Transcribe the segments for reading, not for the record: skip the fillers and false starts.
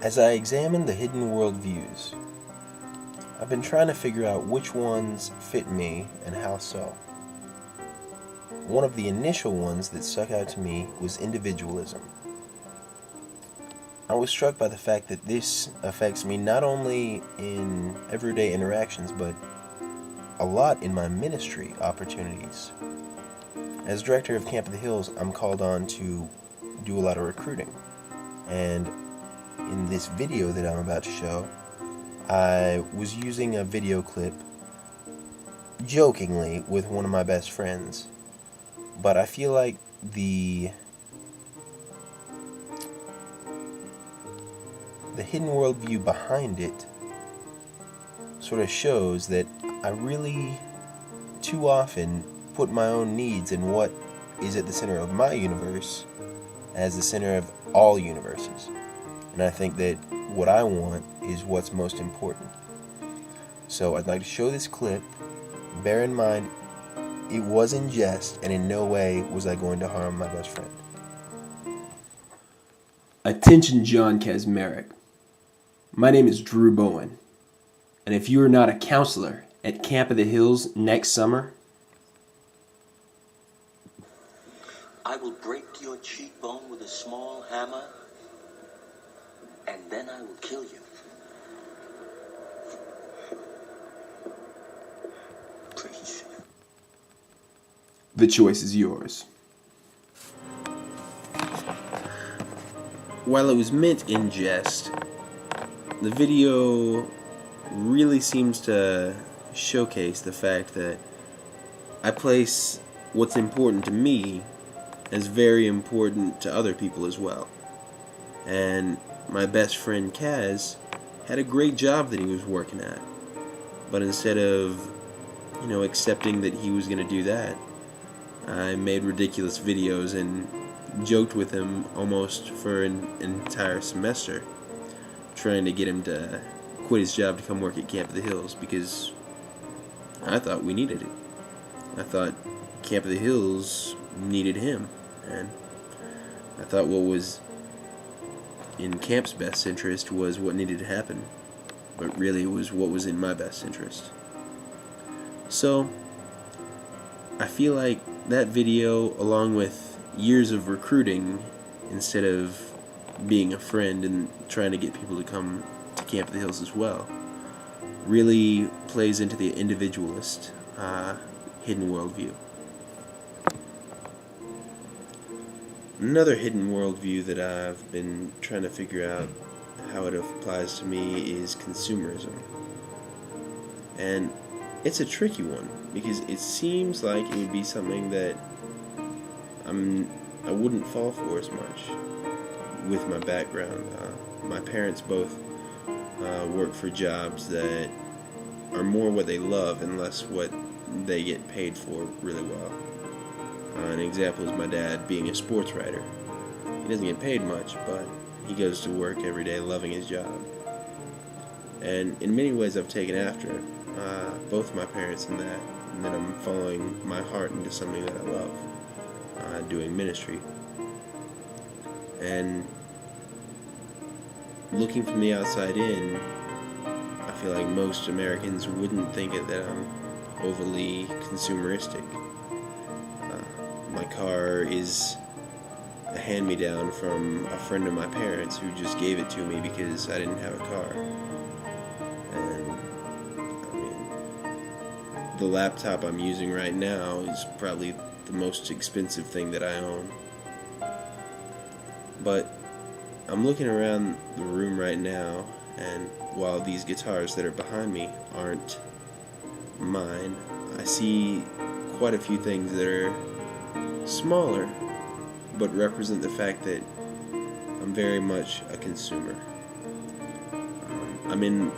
As I examine the hidden worldviews, I've been trying to figure out which ones fit me and how so. One of the initial ones that stuck out to me was individualism. I was struck by the fact that this affects me not only in everyday interactions, but a lot in my ministry opportunities. As director of Camp of the Hills, I'm called on to do a lot of recruiting. And in this video that I'm about to show, I was using a video clip jokingly with one of my best friends. But I feel like the hidden worldview behind it sort of shows that I really too often put my own needs and what is at the center of my universe as the center of all universes. And I think that what I want is what's most important. So I'd like to show this clip. Bear in mind, it was in jest, and in no way was I going to harm my best friend. Attention, John Kasmerick. My name is Drew Bowen, and if you are not a counselor at Camp of the Hills next summer, I will break your cheekbone with a small hammer, and then I will kill you. Preach. the choice is yours. While it was meant in jest, the video really seems to showcase the fact that I place what's important to me as very important to other people as well. And my best friend Kaz had a great job that he was working at. But instead of, accepting that he was going to do that, I made ridiculous videos and joked with him almost for an entire semester, trying to get him to quit his job to come work at Camp of the Hills, because I thought we needed it. I thought Camp of the Hills needed him, and I thought what was in Camp's best interest was what needed to happen, but really it was what was in my best interest. So I feel like that video, along with years of recruiting instead of being a friend and trying to get people to come to Camp of the Hills as well, really plays into the individualist hidden worldview. Another hidden worldview that I've been trying to figure out how it applies to me is consumerism. And it's a tricky one, because it seems like it would be something that I wouldn't fall for as much with my background. My parents both work for jobs that are more what they love and less what they get paid for really well. An example is my dad being a sports writer. He doesn't get paid much, but he goes to work every day loving his job. And in many ways I've taken after both my parents in that, and then I'm following my heart into something that I love, doing ministry. And looking from the outside in, I feel like most Americans wouldn't think that I'm overly consumeristic. My car is a hand-me-down from a friend of my parents who just gave it to me because I didn't have a car. And the laptop I'm using right now is probably the most expensive thing that I own. But I'm looking around the room right now, and while these guitars that are behind me aren't mine, I see quite a few things that are smaller, but represent the fact that I'm very much a consumer. I'm in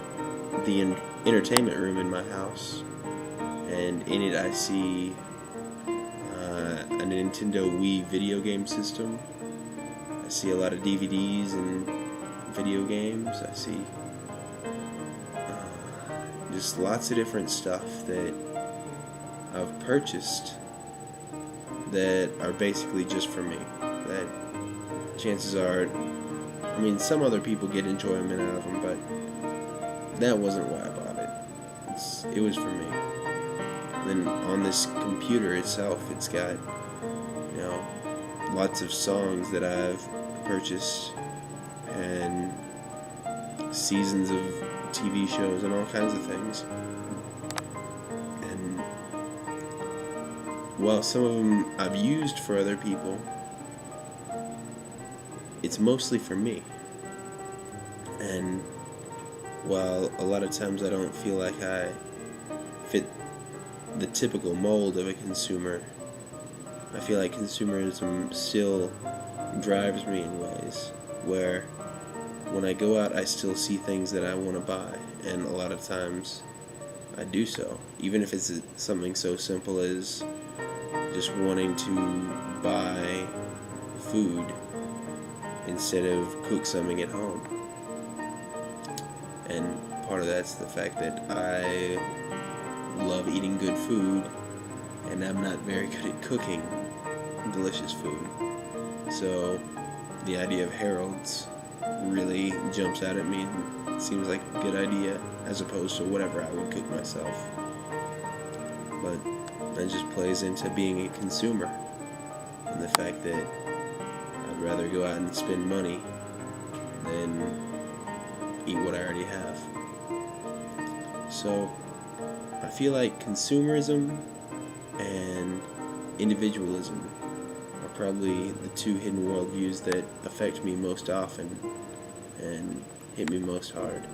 the entertainment room in my house, and in it I see a Nintendo Wii video game system. I see a lot of DVDs and video games. I see just lots of different stuff that I've purchased that are basically just for me. That chances are I mean, some other people get enjoyment out of them, but that wasn't why I bought it. It was for me. Then on this computer itself, it's got, you know, lots of songs that I've purchased and seasons of TV shows and all kinds of things. And while some of them I've used for other people, it's mostly for me. And while a lot of times I don't feel like I fit the typical mold of a consumer, I feel like consumerism still drives me in ways where when I go out I still see things that I want to buy, and a lot of times I do so, even if it's something so simple as just wanting to buy food instead of cook something at home. And part of that's the fact that I love eating good food, and I'm not very good at cooking delicious food. So the idea of Harold's really jumps out at me and seems like a good idea, as opposed to whatever I would cook myself. But that just plays into being a consumer, and the fact that I'd rather go out and spend money than eat what I already have. So I feel like consumerism and individualism are probably the two hidden worldviews that affect me most often and hit me most hard.